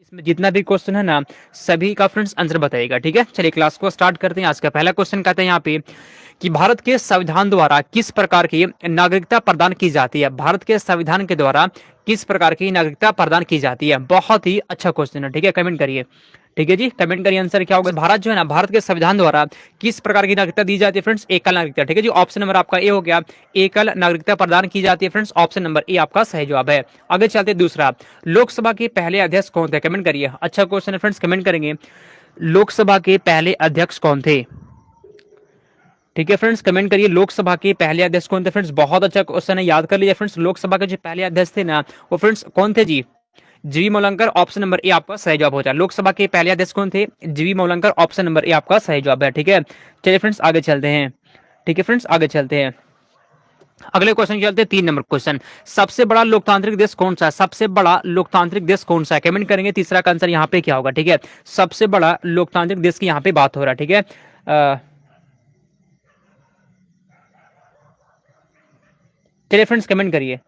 इसमें जितना भी क्वेश्चन है ना, सभी का फ्रेंड्स आंसर बताइएगा। ठीक है, चलिए क्लास को स्टार्ट करते हैं। आज का पहला क्वेश्चन कहते हैं यहाँ पे कि भारत के संविधान द्वारा किस प्रकार की नागरिकता प्रदान की जाती है। भारत के संविधान के द्वारा किस प्रकार की नागरिकता प्रदान की जाती है। बहुत ही अच्छा क्वेश्चन है। ठीक है, कमेंट करिए। ठीक है जी, कमेंट करिए आंसर क्या होगा। भारत जो है ना, भारत के संविधान द्वारा किस प्रकार की नागरिकता दी जाती है फ्रेंड्स। एकल नागरिकता। ठीक है जी, ऑप्शन नंबर आपका ए हो गया, एकल नागरिकता प्रदान की जाती है फ्रेंड्स। ऑप्शन नंबर ए आपका सही जवाब है। आगे चलते दूसरा, लोकसभा के पहले अध्यक्ष कौन थे। कमेंट करिए, अच्छा क्वेश्चन है फ्रेंड्स, कमेंट करेंगे। लोकसभा के पहले अध्यक्ष कौन थे। ठीक है फ्रेंड्स, कमेंट करिए लोकसभा के पहले अध्यक्ष कौन थे फ्रेंड्स। बहुत अच्छा क्वेश्चन है, याद कर लीजिए फ्रेंड्स। लोकसभा के जो पहले अध्यक्ष थे ना, वो फ्रेंड्स कौन थे जी। जीवी मौलंकर। ऑप्शन नंबर ए आपका सही जवाब हो जाए। लोकसभा के पहले अध्यक्ष कौन थे, जीवी मौलंकर। ऑप्शन नंबर ए आपका सही जवाब है। ठीक है, चलिए फ्रेंड्स आगे चलते हैं। ठीक है फ्रेंड्स, आगे चलते हैं। अगले क्वेश्चन चलते हैं, 3 नंबर क्वेश्चन। सबसे बड़ा लोकतांत्रिक देश कौन सा है। सबसे बड़ा लोकतांत्रिक देश कौन सा है, कमेंट करेंगे। तीसरा का आंसर यहाँ पे क्या होगा। ठीक है, सबसे बड़ा लोकतांत्रिक देश की यहाँ पे बात हो रहा है। ठीक है, चलिए फ्रेंड्स कमेंट करिए।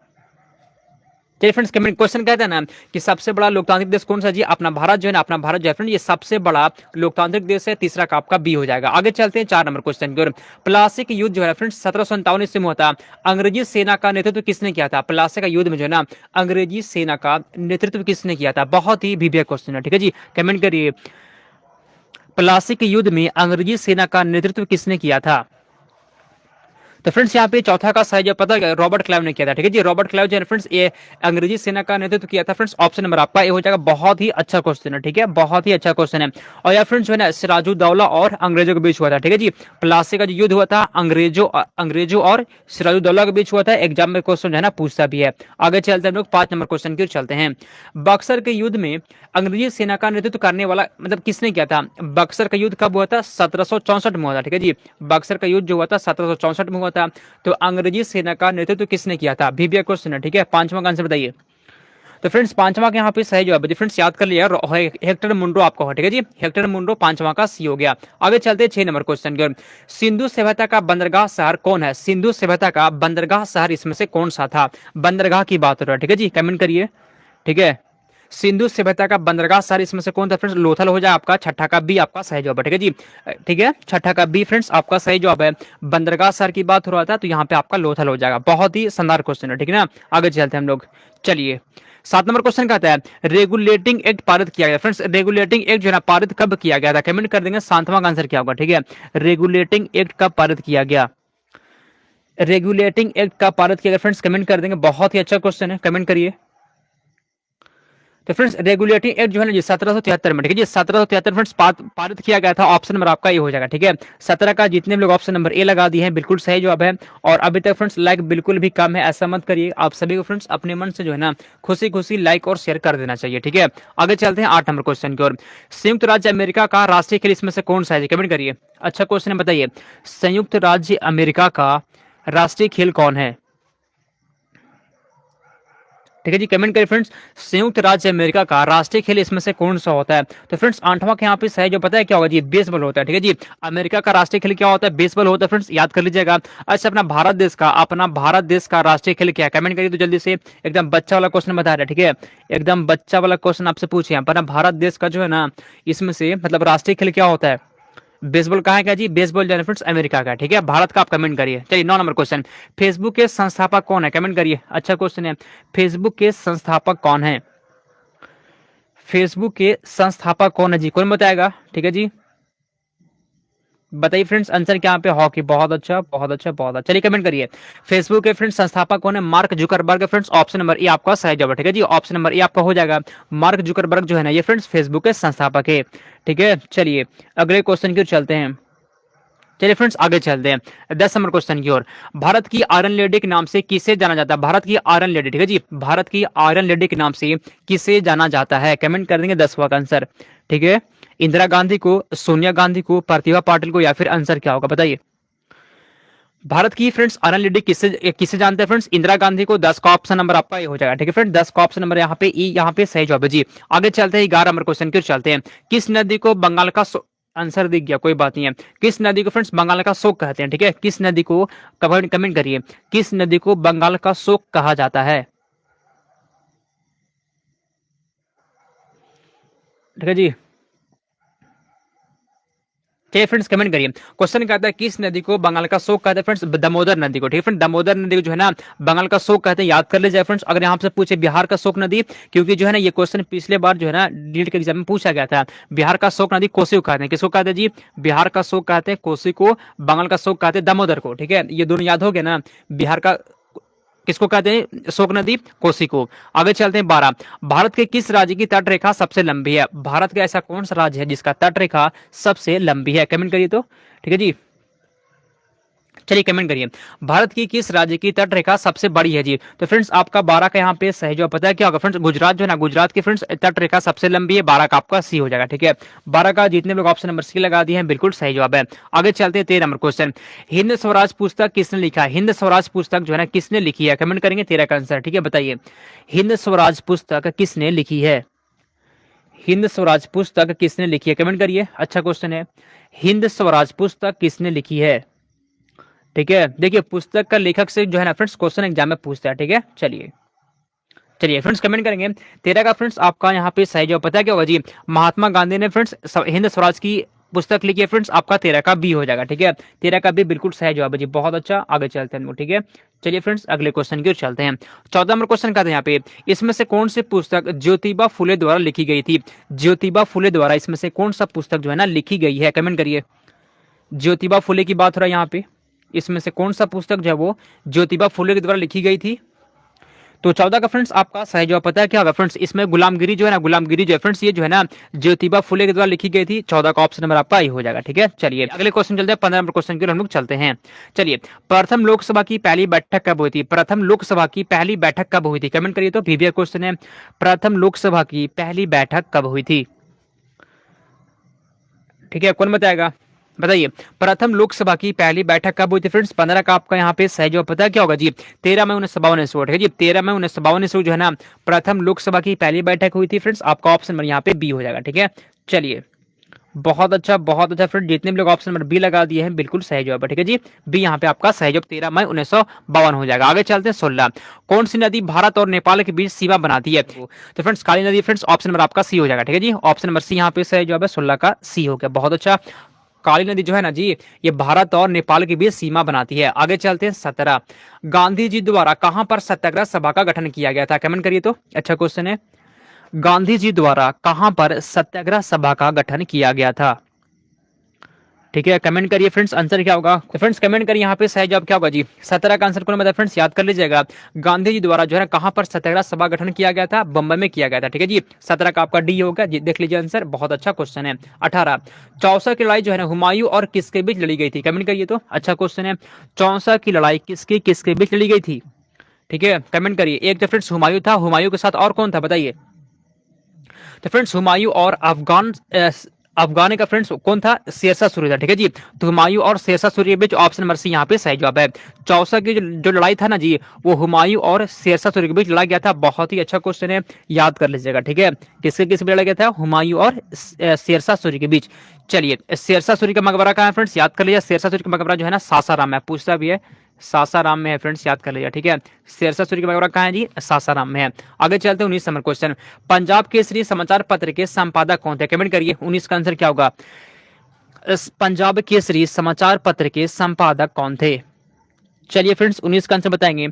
चलिए फ्रेंड्स, कमेंट क्वेश्चन कहते हैं ना कि सबसे बड़ा लोकतांत्रिक देश कौन सा जी। अपना भारत जो है ना, अपना भारत जो है फ्रेंड, ये सबसे बड़ा लोकतांत्रिक देश है। तीसरा का आपका बी हो जाएगा। आगे चलते हैं 4 नंबर क्वेश्चन की ओर। प्लासी का युद्ध जो है फ्रेंड्स 1757 ईस्वी में होता। अंग्रेजी सेना का नेतृत्व किसने किया था। प्लासी का युद्ध में जो है ना, अंग्रेजी सेना का नेतृत्व किसने किया था। बहुत ही भव्य क्वेश्चन है। ठीक है जी, कमेंट करिए। प्लासी के युद्ध में अंग्रेजी सेना का नेतृत्व किसने किया था। तो फ्रेंड्स यहाँ पे चौथा का सही जवाब पता है, रॉबर्ट क्लाइव ने किया था। ठीक है जी, रॉबर्ट क्लाइव जो है फ्रेंड्स, ये अंग्रेजी सेना का नेतृत्व किया था फ्रेंड्स। ऑप्शन नंबर आपका ये हो जाएगा। बहुत ही अच्छा क्वेश्चन है। ठीक है, बहुत ही अच्छा क्वेश्चन है। और यार फ्रेंड्स जो है ना, सिराजुद्दौला और अंग्रेजों के बीच हुआ था। ठीक है जी, प्लासी का जो युद्ध हुआ था अंग्रेजों और सिराजुद्दौला के बीच हुआ था। एग्जाम में क्वेश्चन जो है ना पूछता भी है। आगे चलते हैं हम लोग 5 नंबर क्वेश्चन की ओर चलते हैं। बक्सर के युद्ध में अंग्रेजी सेना का नेतृत्व करने वाला मतलब किसने किया था। बक्सर का युद्ध कब हुआ था, 1764 में हुआ था। ठीक है जी, बक्सर का युद्ध जो हुआ था 1764 में हुआ था। तो अंग्रेजी सेना का नेतृत्व किसने किया था। भीविया क्वेश्चन है। ठीक है, पांचवा का आंसर बताइए। तो फ्रेंड्स पांचवा का यहाँ पे सही जवाब है फ्रेंड्स, याद कर लिया। हेक्टर मुंड्रो आपका हो। ठीक है जी, हेक्टर मुंड्रो पांचवा का सी हो गया। आगे चलते हैं 6 नंबर क्वेश्चन की ओर। सिंधु सभ्यता का बंदरगाह शहर कौन है। सिंधु सभ्यता का बंदरगाह शहर इसमें से कौन सा था। बंदरगाह की बात हो रहा है। ठीक है जी, कमेंट करिए। ठीक है, सिंधु सभ्यता का बंदरगाह शहर इसमें से कौन था फ्रेंड्स। लोथल हो जाए आपका। छठा का बी आपका सही जवाब है। ठीक है जी, ठीक है, छठा का बी फ्रेंड्स आपका सही जवाब है। बंदरगाह शहर की बात हो रहा था, तो यहाँ पे आपका लोथल हो जाएगा। बहुत ही शानदार क्वेश्चन है। ठीक है ना, आगे चलते हैं हम लोग। चलिए 7 नंबर क्वेश्चन कहता है, रेगुलेटिंग एक्ट पारित किया गया फ्रेंड्स। रेगुलेटिंग एक्ट जो है ना पारित कब किया गया था, कमेंट कर देंगे। 7वां का आंसर क्या होगा। ठीक है, रेगुलेटिंग एक्ट कब पारित किया गया। रेगुलेटिंग एक्ट कब पारित किया गया फ्रेंड्स, कमेंट कर देंगे। बहुत ही अच्छा क्वेश्चन है, कमेंट करिए। तो फ्रेंड्स रेगुलेटिंग एक्ट जो है ना जी 1773 में। ठीक है जी, 1773 फ्रेंड्स पारित किया गया था। ऑप्शन नंबर आपका ये हो जाएगा। ठीक है, 17 का जितने भी लोग ऑप्शन नंबर ए लगा दिए हैं, बिल्कुल सही जवाब है। और अभी तक फ्रेंड्स लाइक बिल्कुल भी कम है, ऐसा मत करिए। आप सभी को फ्रेंड्स अपने मन से जो है ना खुशी खुशी लाइक और शेयर कर देना चाहिए। ठीक है, आगे चलते हैं 8 नंबर क्वेश्चन की ओर। संयुक्त राज्य अमेरिका का राष्ट्रीय खेल इसमें से कौन सा है, कमेंट करिए। अच्छा क्वेश्चन है, बताइए संयुक्त राज्य अमेरिका का राष्ट्रीय खेल कौन है। ठीक है जी, कमेंट करिए फ्रेंड्स। संयुक्त राज्य अमेरिका का राष्ट्रीय खेल इसमें से कौन सा होता है। तो फ्रेंड्स 8वां के यहाँ पे सही जो पता है क्या होगा जी, बेसबॉल होता है। ठीक है जी, अमेरिका का राष्ट्रीय खेल क्या होता है, बेसबॉल होता है फ्रेंड्स, याद कर लीजिएगा। अच्छा, अपना भारत देश का राष्ट्रीय खेल क्या है, कमेंट करिए तो जल्दी से। एकदम बच्चा वाला क्वेश्चन बता रहा है। ठीक है, एकदम बच्चा वाला क्वेश्चन आपसे पूछे यहाँ पर ना, भारत देश का जो है ना इसमें से मतलब राष्ट्रीय खेल क्या होता है। बेसबॉल कहाँ है क्या जी, बेसबॉल जो है फ्रेंड्स अमेरिका का। ठीक है, भारत का आप कमेंट करिए। चलिए 9 नंबर क्वेश्चन, फेसबुक के संस्थापक कौन है, कमेंट करिए। अच्छा क्वेश्चन है, फेसबुक के संस्थापक कौन है। फेसबुक के संस्थापक कौन है जी, कौन बताएगा। ठीक है जी, बताइए फ्रेंड्स आंसर क्या पे हॉकी। बहुत अच्छा, बहुत अच्छा, बहुत अच्छा। चलिए कमेंट करिए, फेसबुक के फ्रेंड्स संस्थापक कौन है। Mark Zuckerberg friends. Option number A आपका सही जवाब। ठीक है जी, ऑप्शन नंबर ए आपका हो जाएगा। मार्क जुकरबर्ग जो है ना ये फ्रेंड्स फेसबुक के संस्थापक है। ठीक है, चलिए अगले क्वेश्चन की ओर चलते हैं। चलिए फ्रेंड्स आगे चलते हैं 10 नंबर क्वेश्चन की ओर। भारत की आयरन लेडी के नाम से किसे जाना जाता है। भारत की आयरन लेडी। ठीक है जी, भारत की आयरन लेडी के नाम से किसे जाना जाता है, कमेंट कर देंगे 10वां का आंसर। ठीक है, इंदिरा गांधी को, सोनिया गांधी को, प्रतिभा पाटिल को, या फिर आंसर क्या होगा बताइए। भारत की फ्रेंड्स आयरन लेडी किसे किसे जानते हैं फ्रेंड्स, इंदिरा गांधी को। 10 का ऑप्शन नंबर आपका ये हो जाएगा। ठीक है फ्रेंड, 10 का ऑप्शन नंबर यहाँ पे ई, यहाँ पे सही जवाब है जी। आगे चलते हैं 11 नंबर क्वेश्चन की ओर चलते हैं। किस नदी को बंगाल का आंसर दिख गया, कोई बात नहीं है। किस नदी को फ्रेंड्स बंगाल का शोक कहते हैं। ठीक है, किस नदी को, कमेंट करिए, किस नदी को बंगाल का शोक कहा जाता है। ठीक है जी। चलिए फ्रेंड्स कमेंट करिए। क्वेश्चन कहता है किस नदी को बंगाल का शोक कहते हैं फ्रेंड्स? दामोदर नदी को। ठीक है फ्रेंड, दामोदर नदी को जो है ना बंगाल का शोक कहते हैं, याद कर लीजिए फ्रेंड्स। अगर यहाँ से पूछे बिहार का शोक नदी, क्योंकि जो है ना ये क्वेश्चन पिछले बार जो है ना नीट के एग्जाम में पूछा गया था। बिहार का शोक नदी कोसी को कहते हैं। किसको कहते हैं जी? बिहार का शोक कहते हैं कोसी को, बंगाल का शोक कहते हैं दामोदर को। ठीक है, ये दोनों याद हो गए ना। बिहार का किसको कहते हैं? शोक नदी कोसी को। आगे चलते हैं 12। भारत के किस राज्य की तट रेखा सबसे लंबी है? भारत का ऐसा कौन सा राज्य है जिसका तट रेखा सबसे लंबी है? कमेंट करिए तो। ठीक है जी, चलिए कमेंट करिए। भारत की किस राज्य की तट रेखा सबसे बड़ी है जी? तो फ्रेंड्स आपका 12 का यहाँ पे सही जवाब पता है क्या होगा फ्रेंड्स? गुजरात जो है ना, गुजरात की फ्रेंड्स तट रेखा सबसे लंबी है। 12 का आपका सी हो जाएगा। ठीक है, 12 का जितने लोग ऑप्शन नंबर सी लगा दिए हैं बिल्कुल सही जवाब है। आगे चलते हैं 13 नंबर क्वेश्चन। हिंद स्वराज पुस्तक किसने लिखा है? हिंद स्वराज पुस्तक जो है ना किसने लिखी है? कमेंट करेंगे 13 का आंसर। ठीक है, बताइए हिंद स्वराज पुस्तक किसने लिखी है? हिंद स्वराज पुस्तक किसने लिखी है? कमेंट करिए, अच्छा क्वेश्चन है। हिंद स्वराज पुस्तक किसने लिखी है? ठीक है, देखिए पुस्तक का लेखक से जो है ना फ्रेंड्स क्वेश्चन एग्जाम में पूछता है। ठीक है, चलिए चलिए फ्रेंड्स कमेंट करेंगे। 13 का फ्रेंड्स आपका यहाँ पे सही जवाब पता है क्या होगा जी? महात्मा गांधी ने फ्रेंड्स हिंद स्वराज की पुस्तक लिखी है फ्रेंड्स। आपका 13 का बी हो जाएगा। ठीक है, 13 का बी बिल्कुल सही जवाब है जी, बहुत अच्छा। आगे चलते हैं। ठीक है, चलिए फ्रेंड्स अगले क्वेश्चन की ओर चलते हैं। 14 नंबर क्वेश्चन कहते हैं यहाँ पे, इसमें से कौन सी पुस्तक ज्योतिबा फुले द्वारा लिखी गई थी? ज्योतिबा फुले द्वारा इसमें से कौन सा पुस्तक जो है ना लिखी गई है? कमेंट करिए। ज्योतिबा फुले की बात हो रहा है यहाँ पे, इसमें से कौन सा पुस्तक जो है वो ज्योतिबा फुले के द्वारा लिखी गई थी? तो 14 का फ्रेंड्स आपका सही जवाब पता है क्या होगा फ्रेंड्स? इसमें गुलामगिरी जो है ना, गुलामगिरी जो है फ्रेंड्स ये जो है ना ज्योतिबा फुले के द्वारा लिखी गई थी। 14 का ऑप्शन नंबर आपका ही हो जाएगा। ठीक है, चलिए अगले क्वेश्चन चलते हैं। 15 नंबर क्वेश्चन की ओर हम लोग चलते हैं। चलिए, प्रथम लोकसभा की पहली बैठक कब हुई थी? प्रथम लोकसभा की पहली बैठक कब हुई थी? कमेंट करिए तो। प्रीवियस क्वेश्चन है, प्रथम लोकसभा की पहली बैठक कब हुई थी? ठीक है, कौन बताएगा? बताइए, प्रथम लोकसभा की पहली बैठक कब हुई थी फ्रेंड्स? 15 का आपका यहाँ पे सही जवाब पता है क्या होगा जी? 13 मई 1952 ईस्वी। ठीक है जी, 13 मई 1952 ईस्वी जो है ना प्रथम लोकसभा की पहली बैठक हुई थी फ्रेंड्स। आपका ऑप्शन नंबर यहाँ पे बी हो जाएगा। ठीक है, चलिए बहुत अच्छा, बहुत अच्छा फ्रेंड। जितने भी लोग ऑप्शन नंबर बी लगा दिए हैं बिल्कुल सही जवाब है। ठीक है जी, बी यहाँ पे आपका सही जवाब 13 मई 1952 हो जाएगा। आगे चलते हैं 16। कौन सी नदी भारत और नेपाल के बीच सीमा बनाती है? तो फ्रेंड्स काली नदी फ्रेंड्स, ऑप्शन नंबर आपका सी हो जाएगा। ठीक है जी, ऑप्शन नंबर सी यहाँ पे सही जवाब है। 16 का सी हो गया, बहुत अच्छा। काली नदी जो है ना जी ये भारत और नेपाल के बीच सीमा बनाती है। आगे चलते हैं 17। गांधी जी द्वारा कहां पर सत्याग्रह सभा का गठन किया गया था? कमेंट करिए तो, अच्छा क्वेश्चन है। गांधी जी द्वारा कहां पर सत्याग्रह सभा का गठन किया गया था? ठीक है, कमेंट करिए फ्रेंड्स, आंसर क्या होगा? तो फ्रेंड्स कमेंट करिए यहाँ पे सही जवाब क्या होगा जी? 17 का आंसर कौन बताया फ्रेंड्स? याद कर लीजिएगा। गांधी जी द्वारा जो है कहां पर सत्याग्रह सभा गठन किया गया था? बम्बई में किया गया था। ठीक है जी, 17 का आपका डी होगा जी, देख लीजिए आंसर, बहुत अच्छा क्वेश्चन है। 18। चौसा की लड़ाई जो है ना हुमायूं और किसके बीच लड़ी गई थी? कमेंट करिए तो, अच्छा क्वेश्चन है। चौसा की लड़ाई किसके किसके बीच लड़ी गई थी? ठीक है, कमेंट करिए। एक तो फ्रेंड्स हुमायूं था, हुमायूं के साथ और कौन था बताइए? तो फ्रेंड्स हुमायूं और अफगान का फ्रेंड्स कौन था? शेरशाह सूरी था। ठीक है जी, तो हुमायूं और शेरशाह सूरी के बीच ऑप्शन नंबर सी यहाँ पे सही जवाब है। चौसा की जो लड़ाई था ना जी वो हुमायूं और शेरशाह सूरी के बीच लड़ा गया था। बहुत ही अच्छा क्वेश्चन है, याद कर लीजिएगा। ठीक है, किसके किस बीच लड़ा गया था? हुमायूं और शेरशाह सूरी के बीच। चलिए, शेरशाह सूरी का मकबरा कहाँ है फ्रेंड्स? याद कर लीजिए। शेरशाह सूरी का मकबरा जो है ना सासाराम में, पूछता भी है, सासाराम में है फ्रेंड्स, याद कर लीजिए। ठीक है, शेरशाह सूरी का मकबरा कहाँ है जी? सासाराम में है। आगे चलते हैं 19 नंबर क्वेश्चन। पंजाब केसरी समाचार पत्र के संपादक कौन थे? कमेंट करिए, 19 का आंसर क्या होगा? पंजाब केसरी समाचार पत्र के संपादक कौन थे? चलिए फ्रेंड्स 19 का आंसर बताएंगे।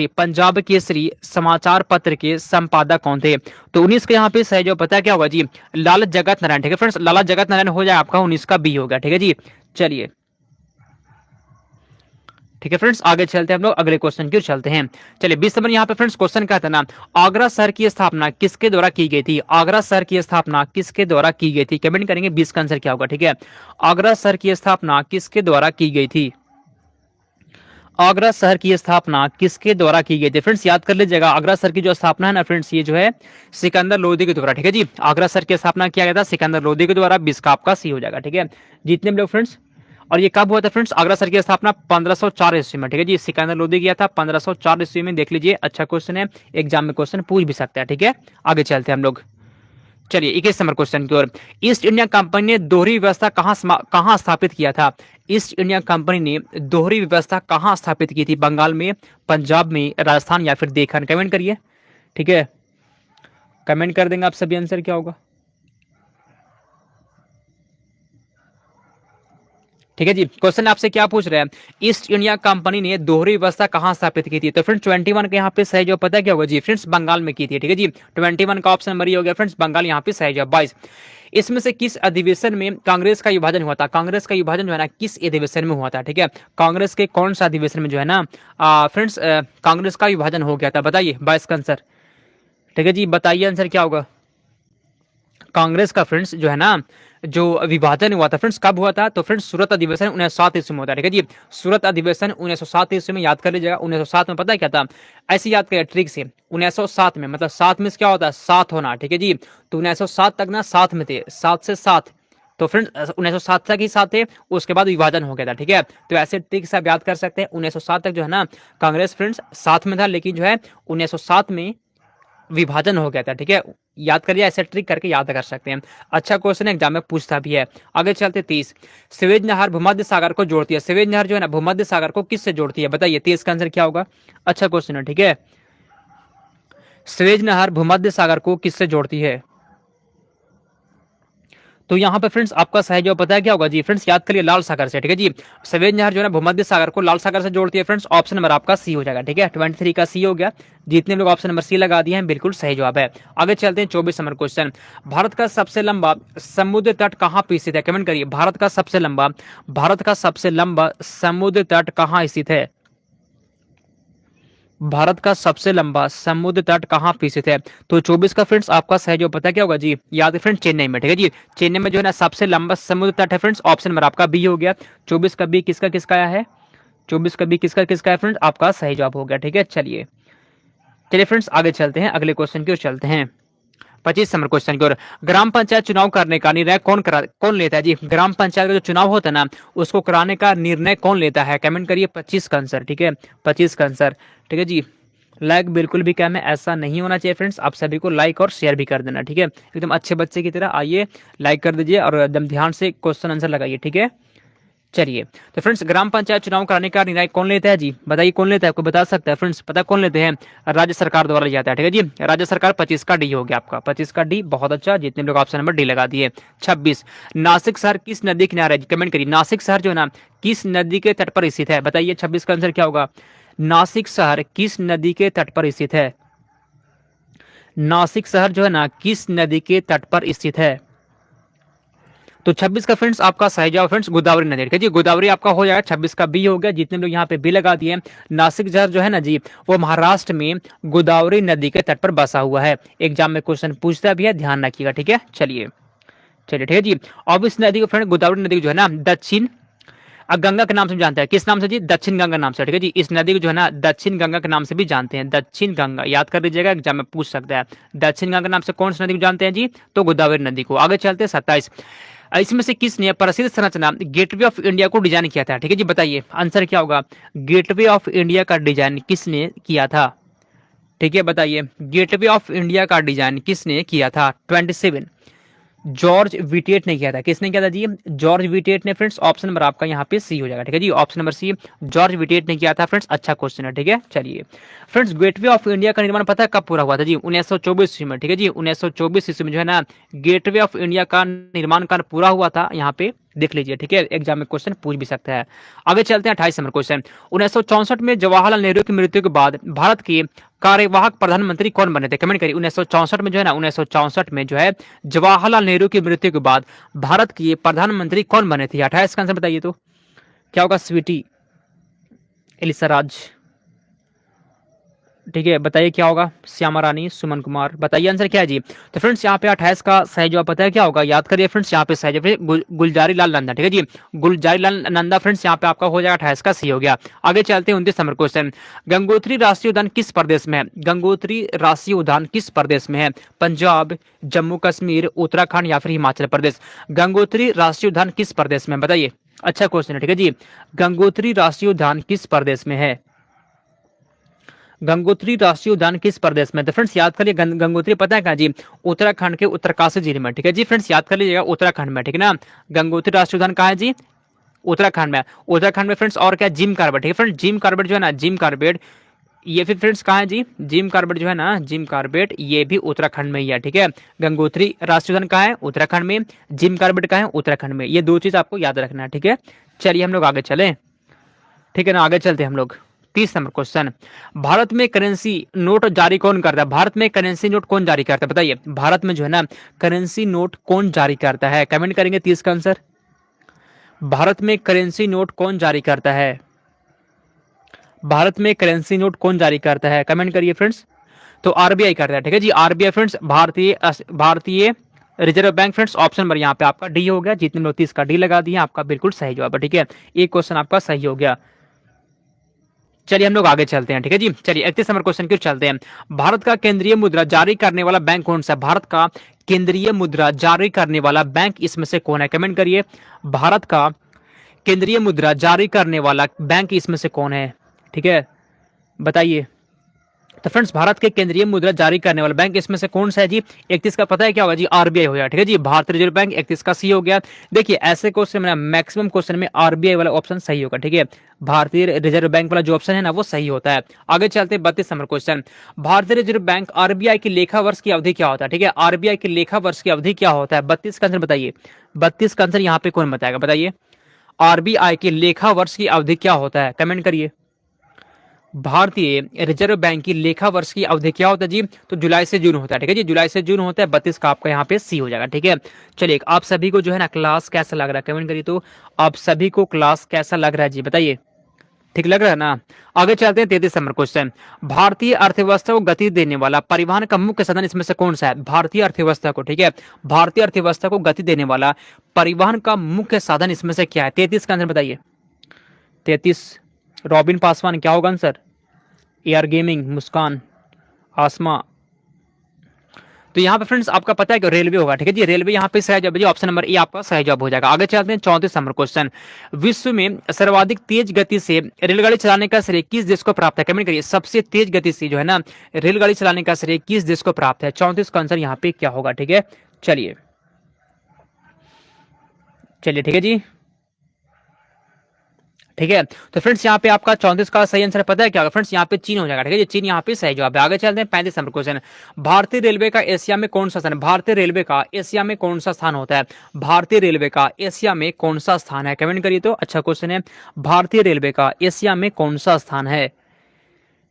पंजाब केसरी समाचार पत्र के संपादक कौन थे? तो 19 का यहाँ पे सही जवाब पता है क्या होगा जी? लाला जगत नारायण। ठीक है फ्रेंड्स, लाला जगत नारायण हो जाए आपका 19 का बी होगा। ठीक है जी, चलिए ठीक है फ्रेंड्स, आगे चलते हैं हम लोग अगले क्वेश्चन की ओर चलते हैं। चलिए 20 नंबर यहाँ पे फ्रेंड्स क्वेश्चन कहता है ना, आगरा शहर की स्थापना किसके द्वारा की गई थी? आगरा शहर की स्थापना किसके द्वारा की गई थी? कमेंट करेंगे 20 का आंसर क्या होगा? ठीक है, आगरा शहर की स्थापना किसके द्वारा की गई थी? आगरा शहर की स्थापना किसके द्वारा की गई थी? फ्रेंड्स याद कर लीजिएगा, आगरा शहर की जो स्थापना है ना फ्रेंड्स ये जो है सिकंदर लोदी के द्वारा। ठीक है जी, आगरा शहर की स्थापना किया गया था सिकंदर लोदी के द्वारा। 20 का आपका सी हो जाएगा। ठीक है, जितने भी लोग फ्रेंड्स, और ये कब हुआ था फ्रेंड्स? आगरा शहर की स्थापना 1504 ईस्वी में। ठीक है जी, सिकंदर लोदी किया था 1504 ईस्वी में। देख लीजिए, अच्छा क्वेश्चन है, एग्जाम में क्वेश्चन पूछ भी सकता है। ठीक है, आगे चलते हैं हम लोग। चलिए 21 नंबर क्वेश्चन की ओर। ईस्ट इंडिया कंपनी ने दोहरी व्यवस्था कहां स्थापित किया था? ईस्ट इंडिया कंपनी ने दोहरी व्यवस्था कहां स्थापित की थी? बंगाल में, पंजाब में, राजस्थान या फिर देखन? कमेंट करिए। ठीक है, कमेंट कर देंगे आप सभी, आंसर क्या होगा? ठीक है जी। क्वेश्चन आपसे क्या पूछ रहे हैं, ईस्ट इंडिया कंपनी ने दोहरी व्यवस्था कहां स्थापित की थी? तो फ्रेंड्स 21 के यहाँ पे सही जवाब पता है क्या होगा जी, फ्रेंड्स बंगाल में की थी। ठीक है जी, 21 का ऑप्शन नंबर हो गया फ्रेंड्स बंगाल, यहाँ पे सही जवाब। 22, इसमें से किस अधिवेशन में कांग्रेस का विभाजन हुआ था? कांग्रेस का विभाजन जो है ना किस अधिवेशन में हुआ था? ठीक है, कांग्रेस के कौन सा अधिवेशन में जो है ना फ्रेंड्स कांग्रेस का विभाजन हो गया था? बताइए 22 का आंसर। ठीक है जी, बताइए आंसर क्या होगा। कांग्रेस का फ्रेंड्स जो है ना जो विभाजन हुआ था फ्रेंड्स कब हुआ था? तो फ्रेंड्स सूरत अधिवेशन 1907 ईस्वी में होता है। ठीक है जी, सूरत अधिवेशन 1907 ईस्वी में, याद कर लीजिएगा। 1907 में पता है क्या था, ऐसे याद करिए ट्रिक से। 1907 में मतलब 7 में क्या होता है, 7 होना। ठीक है जी, तो 1907 तक ना 7 में थे, 7 से 7, तो फ्रेंड्स 1907 तक ही साथ थे, उसके बाद विभाजन हो गया था। ठीक है, तो ऐसे ट्रिक से आप याद कर सकते हैं। 1907 तक जो है ना कांग्रेस फ्रेंड्स साथ में था, लेकिन जो है 1907 में विभाजन हो गया था। ठीक है, याद करिए, ऐसे ट्रिक करके याद कर सकते हैं। अच्छा क्वेश्चन एग्जाम में पूछता भी है। आगे चलते 30, स्वेज नहर भूमध्य सागर को जोड़ती है। स्वेज नहर जो है ना भूमध्य सागर को किससे जोड़ती है? बताइए 30 का आंसर क्या होगा। अच्छा क्वेश्चन है। ठीक है, स्वेज नहर भूमध्य सागर को किससे जोड़ती है? तो यहाँ पे फ्रेंड्स आपका सही जवाब पता है क्या होगा जी, फ्रेंड्स याद करिए लाल सागर से। ठीक है जी, स्वेज नहर जो है ना भूमध्य सागर को लाल सागर से जोड़ती है। फ्रेंड्स ऑप्शन नंबर आपका सी हो जाएगा। ठीक है, 23 का सी हो गया। जितने लोग ऑप्शन नंबर सी लगा दिए हैं बिल्कुल सही जवाब है। आगे चलते हैं 24 नंबर क्वेश्चन, भारत का सबसे लंबा समुद्र तट कहाँ पे स्थित है? कमेंट करिए, भारत का सबसे लंबा समुद्र तट कहाँ स्थित है? भारत का सबसे लंबा समुद्र तट कहाँ पे स्थित है? तो 24 का फ्रेंड्स आपका सही जवाब पता है क्या होगा जी, याद है फ्रेंड्स चेन्नई में। ठीक है जी, चेन्नई में जो है ना सबसे लंबा समुद्र तट है फ्रेंड्स। ऑप्शन नंबर आपका बी हो गया। 24 का बी किसका किसका आया है? 24 का बी किसका किसका है फ्रेंड्स? आपका सही जवाब हो गया। ठीक है, चलिए फ्रेंड्स आगे चलते हैं, अगले क्वेश्चन की ओर चलते हैं। 25 नंबर क्वेश्चन की ओर, ग्राम पंचायत चुनाव करने का निर्णय कौन लेता है जी? ग्राम पंचायत का जो चुनाव होता है ना उसको कराने का निर्णय कौन लेता है? कमेंट करिए 25 का आंसर। ठीक है, 25 का आंसर। ठीक है जी, लाइक बिल्कुल भी कम है, ऐसा नहीं होना चाहिए फ्रेंड्स। आप सभी को लाइक और शेयर भी कर देना। ठीक है, एकदम अच्छे बच्चे की तरह आइए, लाइक कर दीजिए और एकदम ध्यान से क्वेश्चन आंसर लगाइए। ठीक है, चलिए तो फ्रेंड्स ग्राम पंचायत चुनाव कराने का निर्णय कौन लेता है जी? बताइए कौन लेता है, कोई बता सकता है फ्रेंड्स? पता कौन लेते हैं? राज्य सरकार द्वारा लिया जाता है। ठीक है जी, राज्य सरकार। 25 का डी हो गया आपका, 25 का डी, बहुत अच्छा। जितने लोग ऑप्शन नंबर डी लगा दिए। 26, नासिक शहर किस नदी किनारे? कमेंट करिए, नासिक शहर जो है ना किस नदी के तट पर स्थित है? बताइए 26 का आंसर क्या होगा। नासिक शहर किस नदी के तट पर स्थित है? नासिक शहर जो है ना किस नदी के तट पर स्थित है? तो 26 का फ्रेंड्स आपका सही जवाब फ्रेंड्स गोदावरी नदी। ठीक है जी, गोदावरी आपका हो जाएगा। 26 का बी हो गया। जितने लोग यहाँ पे बी लगा दिए, नासिक शहर जो है ना जी वो महाराष्ट्र में गोदावरी नदी के तट पर बसा हुआ है। एग्जाम में क्वेश्चन पूछता भी है, ध्यान रखिएगा। ठीक है, चलिए ठीक है जी। अब इस नदी को फ्रेंड गोदावरी नदी जो है ना दक्षिण गंगा के नाम से जानते हैं। किस नाम से जी? दक्षिण गंगा नाम से। ठीक है जी, इस नदी को जो है ना दक्षिण गंगा के नाम से भी जानते हैं। दक्षिण गंगा याद कर लीजिएगा, एग्जाम में पूछ सकता है। दक्षिण गंगा नाम से कौन सी नदी को जानते हैं जी? तो गोदावरी नदी को। आगे चलते हैं 27, इसमें से किसने प्रसिद्ध संरचना गेटवे ऑफ इंडिया को डिजाइन किया था? ठीक है जी, बताइए आंसर क्या होगा। गेटवे ऑफ इंडिया का डिजाइन किसने किया था? ठीक है, बताइए गेटवे ऑफ इंडिया का डिजाइन किसने किया था? 27, जॉर्ज विटेट ने किया था। किसने किया था जी? जॉर्ज विटेट ने। फ्रेंड्स ऑप्शन नंबर आपका यहाँ पे सी हो जाएगा। ठीक है जी, option number C, George Wittet ने किया था। फ्रेंड्स अच्छा क्वेश्चन है। ठीक है, चलिए फ्रेंड्स गेटवे ऑफ इंडिया का निर्माण पता है कब पूरा हुआ था जी? 1924 ईस्वी में। ठीक है जी, 1924 ईस्वी में जो है ना गेटवे ऑफ इंडिया का निर्माण कार्य पूरा हुआ था। यहाँ पे देख लीजिए। ठीक है, एग्जाम में क्वेश्चन पूछ भी सकता है। आगे चलते हैं 28 नंबर क्वेश्चन, 1964 में जवाहरलाल नेहरू की मृत्यु के बाद भारत के कार्यवाहक प्रधानमंत्री कौन बने थे? कमेंट करिए। 1964 में जो है ना 1964 में जो है जवाहरलाल नेहरू की मृत्यु के बाद भारत के प्रधानमंत्री कौन बने थे? 28 का आंसर बताइए तो क्या होगा? स्वीटी एलिसा राज। ठीक है, बताइए क्या होगा? श्यामा रानी, सुमन कुमार। बताइए आंसर क्या है जी? तो फ्रेंड्स यहाँ पे 28 का सही जवाब पता है क्या होगा? याद करिए फ्रेंड्स, यहाँ पे सही जवाब गुलजारी लाल नंदा। ठीक है जी, गुलजारी लाल नंदा। फ्रेंड्स यहाँ पे आपका हो जाएगा 28 का सी हो गया। आगे चलते हैं 29 नंबर क्वेश्चन, गंगोत्री राष्ट्रीय उद्यान किस प्रदेश में है? गंगोत्री राष्ट्रीय उद्यान किस प्रदेश में है? पंजाब, जम्मू कश्मीर, उत्तराखंड या फिर हिमाचल प्रदेश? गंगोत्री राष्ट्रीय उद्यान किस प्रदेश में? बताइए। अच्छा क्वेश्चन है। ठीक है जी, गंगोत्री राष्ट्रीय उद्यान किस प्रदेश में है? गंगोत्री राष्ट्रीय उद्यान किस प्रदेश में? तो फ्रेंड्स याद करिए गंगोत्री पता है कहाँ जी? उत्तराखंड के उत्तरकाशी जिले में। ठीक है जी, फ्रेंड्स याद कर लीजिएगा उत्तराखंड में। ठीक है ना, गंगोत्री राष्ट्रीय उद्यान कहाँ है जी? उत्तराखंड में। उत्तराखंड में फ्रेंड्स और क्या? Jim Corbett. ठीक है फ्रेंड्स, जिम कॉर्बेट जो है ना जिम कॉर्बेट ये फिर फ्रेंड्स कहाँ है जी, जिम कार्बेट जो है ना, जिम कार्बेट ये भी उत्तराखंड में ही है, ठीक है। गंगोत्री राष्ट्रीय उद्यान कहाँ है, उत्तराखंड में। जिम कार्बेट कहाँ है, उत्तराखंड में। ये दो चीज आपको याद रखना है, ठीक है। चलिए हम लोग आगे चले, ठीक है ना, आगे चलते हैं हम लोग। 30 नंबर क्वेश्चन, भारत में करेंसी नोट जारी कौन करता है? भारत में करेंसी नोट कौन जारी करता है बताइए। भारत में जो है ना करेंसी नोट कौन जारी करता है, कमेंट करेंगे 30 का आंसर। भारत में करेंसी नोट कौन जारी करता है? भारत में करेंसी नोट कौन जारी करता है, कमेंट करिए फ्रेंड्स। तो आरबीआई करता है, ठीक है जी, आरबीआई फ्रेंड्स, भारतीय reserve bank friends. Option number यहाँ पे आपका डी हो गया, जितने लोग 30 का डी लगा दिए आपका बिल्कुल सही जवाब है, ठीक है। एक क्वेश्चन आपका सही हो गया। चलिए हम लोग आगे चलते हैं, ठीक है जी। चलिए 31 नंबर क्वेश्चन की ओर चलते हैं। भारत का केंद्रीय मुद्रा जारी करने वाला बैंक कौन सा है? भारत का केंद्रीय मुद्रा जारी करने वाला बैंक इसमें से कौन है, कमेंट करिए। भारत का केंद्रीय मुद्रा जारी करने वाला बैंक इसमें से कौन है, ठीक है, बताइए। तो फ्रेंड्स भारत के केंद्रीय मुद्रा जारी करने वाला बैंक इसमें से कौन सा है जी? 31 का पता है क्या होगा जी, आरबीआई हो गया, ठीक है जी, भारतीय रिजर्व बैंक। 31 का सी हो गया। देखिए ऐसे क्वेश्चन में मैक्सिमम क्वेश्चन में आरबीआई वाला ऑप्शन सही होगा, ठीक है। भारतीय रिजर्व बैंक वाला जो ऑप्शन है ना वो सही होता है। आगे चलते हैं 32 नंबर क्वेश्चन, भारतीय रिजर्व बैंक आरबीआई की लेखा वर्ष की अवधि क्या होता है, ठीक है। आरबीआई की लेखा वर्ष की अवधि क्या होता है? 32 का आंसर बताइए। 32 का आंसर यहाँ पे कौन बताएगा, बताइए। आरबीआई की लेखा वर्ष की अवधि क्या होता है, कमेंट करिए। भारतीय रिजर्व बैंक की लेखा वर्ष की अवधि क्या होता है जी? तो जुलाई से जून होता है, ठीक है जी, जुलाई से जून होता है। 32 का आपका यहाँ पे सी हो जाएगा, ठीक है। चलिए आप सभी को जो है ना क्लास कैसा लग रहा है, कमेंट करिए। तो आप सभी को क्लास कैसा लग रहा है जी, बताइए। ठीक लग रहा है ना। आगे चलते हैं 33 नंबर क्वेश्चन, भारतीय अर्थव्यवस्था को गति देने वाला परिवहन का मुख्य साधन इसमें से कौन सा है? भारतीय अर्थव्यवस्था को, ठीक है, भारतीय अर्थव्यवस्था को गति देने वाला परिवहन का मुख्य साधन इसमें से क्या है? 33 का आंसर बताइए। 33 रॉबिन पासवान, क्या होगा आंसर? एयर गेमिंग, मुस्कान, आसमा। तो यहाँ पे फ्रेंड्स आपका पता है कि रेलवे होगा, ठीक है जी, रेलवे यहाँ पे सही जवाब है। ऑप्शन नंबर ए आपका सही जवाब हो जाएगा। आगे चलते हैं 34 नंबर क्वेश्चन, विश्व में सर्वाधिक तेज गति से रेलगाड़ी चलाने का श्रेय किस देश को प्राप्त है, कमेंट करिए। सबसे तेज गति से जो है ना रेलगाड़ी चलाने का श्रेय किस देश को प्राप्त है? 34 का आंसर यहाँ पे क्या होगा, ठीक है। चलिए चलिए, ठीक है जी, ठीक है। तो फ्रेंड्स यहाँ पे आपका 34 का सही आंसर पता है क्या होगा फ्रेंड्स? यहाँ पे चीन हो जाएगा, ठीक है, चीन यहाँ पे सही जवाब है। आगे चलते हैं 35 नंबर क्वेश्चन, भारतीय रेलवे का एशिया में कौन सा स्थान है? भारतीय रेलवे का एशिया में कौन सा स्थान होता है? भारतीय रेलवे का एशिया में कौन सा स्थान है, कमेंट करिए। तो अच्छा क्वेश्चन है, भारतीय रेलवे का एशिया में कौन सा स्थान है,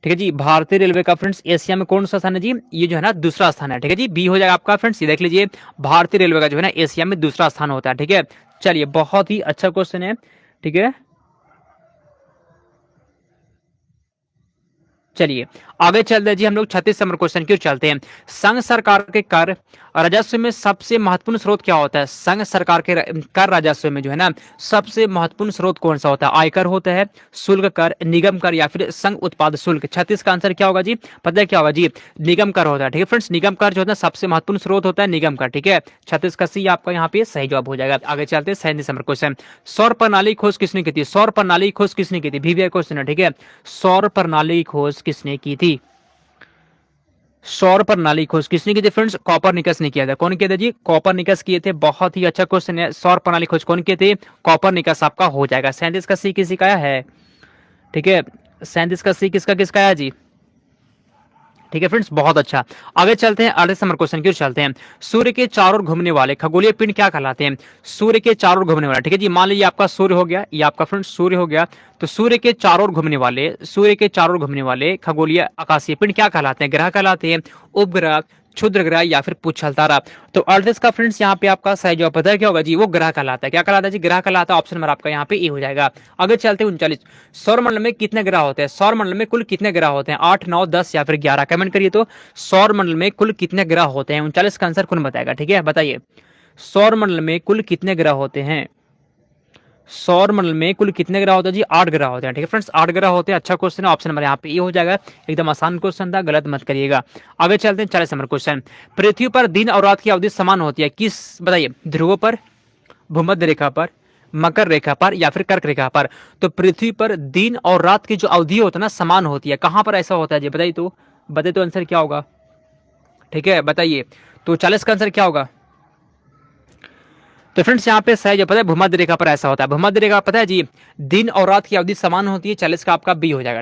ठीक है जी। भारतीय रेलवे का फ्रेंड्स एशिया में कौन सा स्थान है जी? ये जो है ना दूसरा स्थान है, ठीक है जी, बी हो जाएगा आपका फ्रेंड्स। ये देख लीजिए, भारतीय रेलवे का जो है ना एशिया में दूसरा स्थान होता है, ठीक है। चलिए बहुत ही अच्छा क्वेश्चन है, ठीक है। चलिए आगे चलते हैं जी हम लोग 36 नंबर क्वेश्चन की ओर चलते हैं। संघ सरकार के कर राजस्व में सबसे महत्वपूर्ण स्रोत क्या होता है? संघ सरकार के कर राजस्व में जो है ना सबसे महत्वपूर्ण स्रोत कौन सा होता है? आयकर होता है, शुल्क कर, निगम कर या फिर संघ उत्पाद शुल्क? 36 का आंसर क्या होगा जी? पता है क्या होगा जी? निगम कर होता है, ठीक है फ्रेंड्स। निगम कर जो है ना सबसे महत्वपूर्ण स्रोत होता है निगम कर, ठीक है। 36 का सी आपका यहाँ पे सही जवाब हो जाएगा। आगे चलते हैं 37 नंबर क्वेश्चन, सौर प्रणाली खोज किसने की थी? सौर प्रणाली खोज किसने की थी? वीवीआई क्वेश्चन है, ठीक है। सौर प्रणाली खोज किसने की थी? सौर प्रणाली खोज किसने की थी फ्रेंड्स? कॉपरनिकस ने किया था। कौन किया था जी? कॉपरनिकस किए थे। बहुत ही अच्छा क्वेश्चन है। सौर प्रणाली खोज कौन किए थे? कॉपरनिकस आपका हो जाएगा। 37 का सी किसी का है, ठीक है। 37 का सी किसका किसका है जी? ठीक है फ्रेंड्स, बहुत अच्छा। आगे चलते हैं 38 नंबर क्वेश्चन की ओर चलते हैं। सूर्य के चारों ओर घूमने वाले खगोलीय पिंड क्या कहलाते हैं? सूर्य के चारों ओर घूमने वाला, ठीक है जी। मान लीजिए आपका सूर्य हो गया, ये आपका फ्रेंड्स सूर्य हो गया, तो सूर्य के चारों ओर घूमने वाले, सूर्य के चारों ओर घूमने वाले खगोलीय आकाशीय पिंड क्या कहलाते हैं? ग्रह कहलाते हैं, उपग्रह, क्षुद्र ग्रह या फिर पुच्छल तारा? तो 38 का फ्रेंड्स यहाँ पे आपका सही जवाब पता है क्या होगा जी? वो ग्रह कहलाता है। क्या कहलाता है जी? ग्रह कहलाता है। ऑप्शन नंबर आपका यहाँ पे ए हो जाएगा। आगे चलते हैं 39, सौर मंडल में कितने ग्रह होते हैं? सौर मंडल में कुल कितने ग्रह होते हैं? 8, 9, 10 या फिर 11? कमेंट करिए। तो सौर मंडल में कुल कितने ग्रह होते हैं? 39 का आंसर कौन बताएगा, ठीक है, बताइए। सौर मंडल में कुल कितने ग्रह होते हैं? सौर मंडल में कुल कितने ग्रह होते हैं जी? 8 ग्रह होते हैं, ठीक है फ्रेंड्स, 8 ग्रह होते हैं। अच्छा क्वेश्चन है। ऑप्शन नंबर यहाँ पे ये हो जाएगा। एकदम आसान क्वेश्चन था, गलत मत करिएगा। आगे चलते हैं 40 नंबर क्वेश्चन, पृथ्वी पर दिन और रात की अवधि समान होती है किस, बताइए, ध्रुवों पर, भूमध्य रेखा पर, मकर रेखा पर या फिर कर्क रेखा पर? तो पृथ्वी पर दिन और रात की जो अवधि होता है ना समान होती है। कहां पर ऐसा होता है जी? बताइए तो, बताइए तो आंसर क्या होगा, ठीक है, बताइए। तो 40 का आंसर क्या होगा? तो फ्रेंड्स यहाँ पे सही जो पता है भूमध्य रेखा पर ऐसा होता है। भूमध्य रेखा पता है जी दिन और रात की अवधि समान होती है। 40 का आपका बी हो जाएगा।